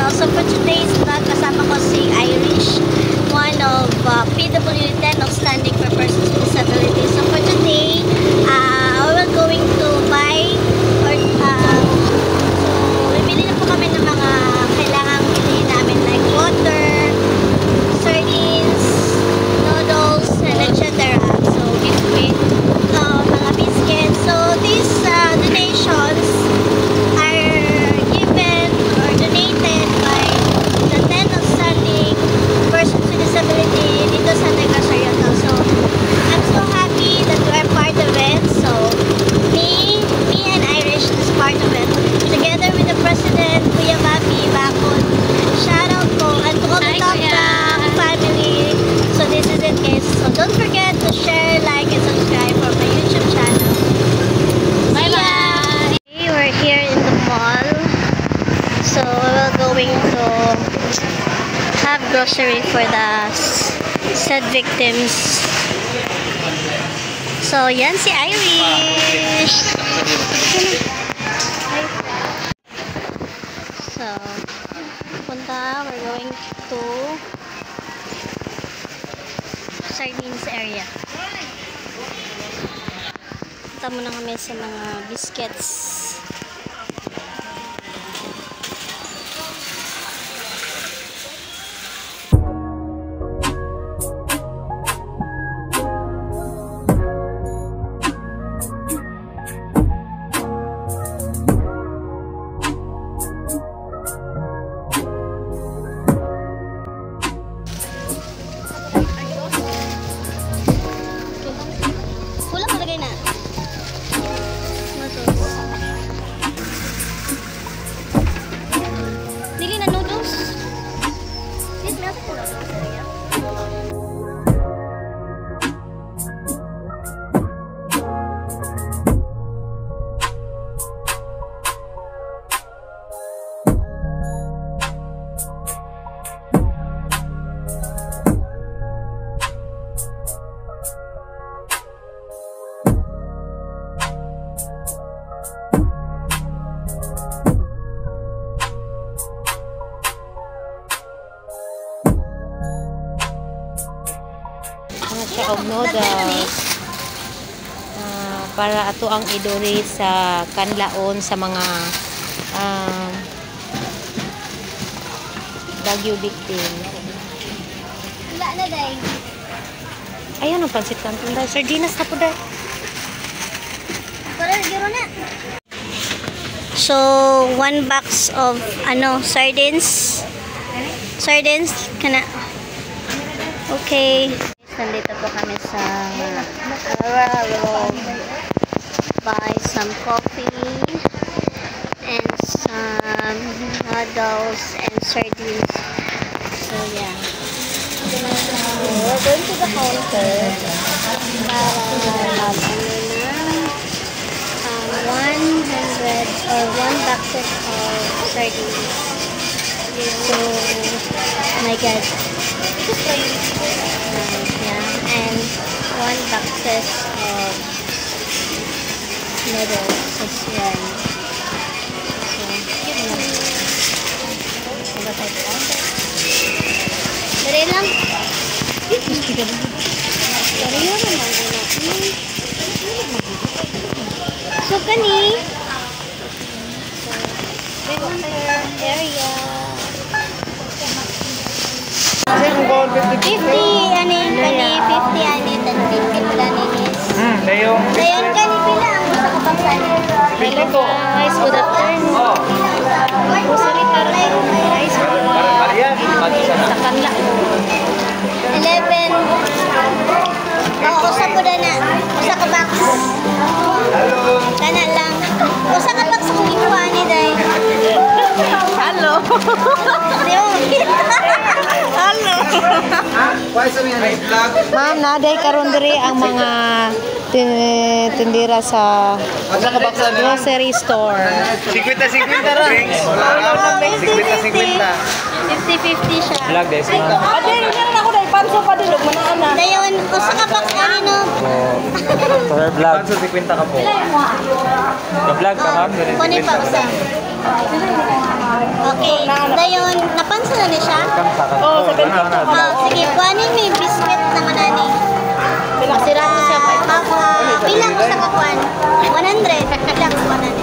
channel. So for today's vlog, kasama ko si Irish, one of PWD 10 outstanding for persons with disabilities. So for today, we're going to buy or so bibili na po kami ng mga kailangang bilhin namin like water, sardines, noodles, and etc. So with mga biscuits. So these donations are given or donated by the 10 outstanding persons with disability dito sa Negros Oriental. So I'm so happy that we are part of it. So me and Irish is part of it. Together with the President, Kuya Bobby Bakon. Shout out po and to all the Top family. So this is it, guys. So don't forget to share, like, and subscribe for my YouTube channel. Bye-bye! We're here in the mall. So we're going to have grocery for the said victims. So yan si Irish. So we're going to sardines area. Punta muna kami sa mga biscuits. Siya og noodles para ato ang idori sa kanlaon sa mga bagyo victim. Wala na day. Ayan ang pansit canton dahil sardinas na po dahil. So, 1 box of sardines. Sardines kana. Okay. Nandito po kami sa we'll buy some coffee and some noodles and sardines. So yeah, we're going to the counter para mag 100 or 1 boxes of sardines. So my god, yeah, and 1 boxes of noodles as well. So, dari lang. So kani area 50 ani kani 50 ani dan 50 kani is dayon kani pila ang usa ka baksan. Hello guys, good afternoon. Grocery para guys sa kanla 11 usa po na usa ka box. Kana lang usa ka box kung ikuha ni day. Hello. Hello. Ma'am, naday karon diri ang mga tindira sa grocery store. 50-50 ra. 50-50. 50-50 siya. Vlog guys, ma'am. Ade, ina ako dai panso pa dilog manana. Dayon usa ka box ani no. For vlog. 50 ka po. Ka vlog ka ma'am. Kunin pa usa. Okay. Dayon, napansin na niya siya? Oo, sa ganito. Sige, kuhanin mo yung biscuit naman nani. Masira ko siya. Bilang ko sa kakuan. 100. Bilang ko nani.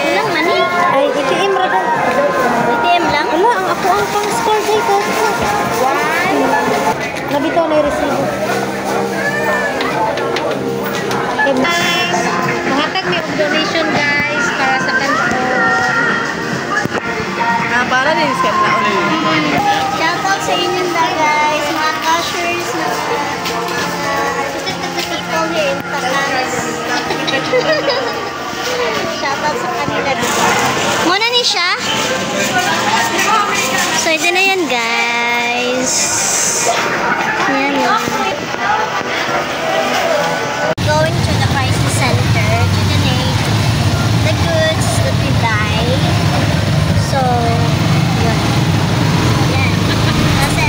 Ilang mani? Ay, ATM ra daw. ATM lang? Ala, ang ako ang pang-score day ko. Nabito na yung resibo. Mahatag may donation guys para sa kanton. Para din sa kanton. Shoutout sa inyo na guys, mga cashiers na people here in Tacanas. Shoutout sa kanila. Muna ni siya. So, ito na yan guys. Yan yun. Going to the crisis center to donate the goods that we buy. So, yun. Yan. Kasi,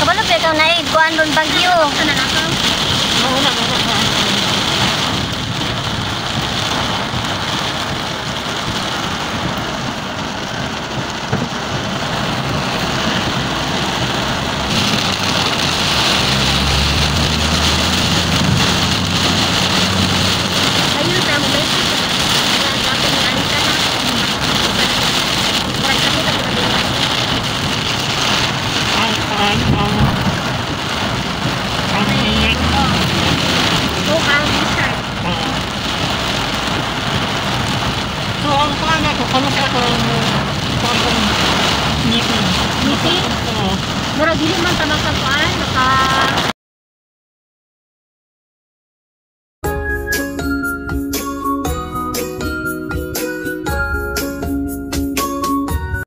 kabalo pa ikaw na kuan ron bagyo. Ano na ka? Oo na. Mura dili man ta makakuan,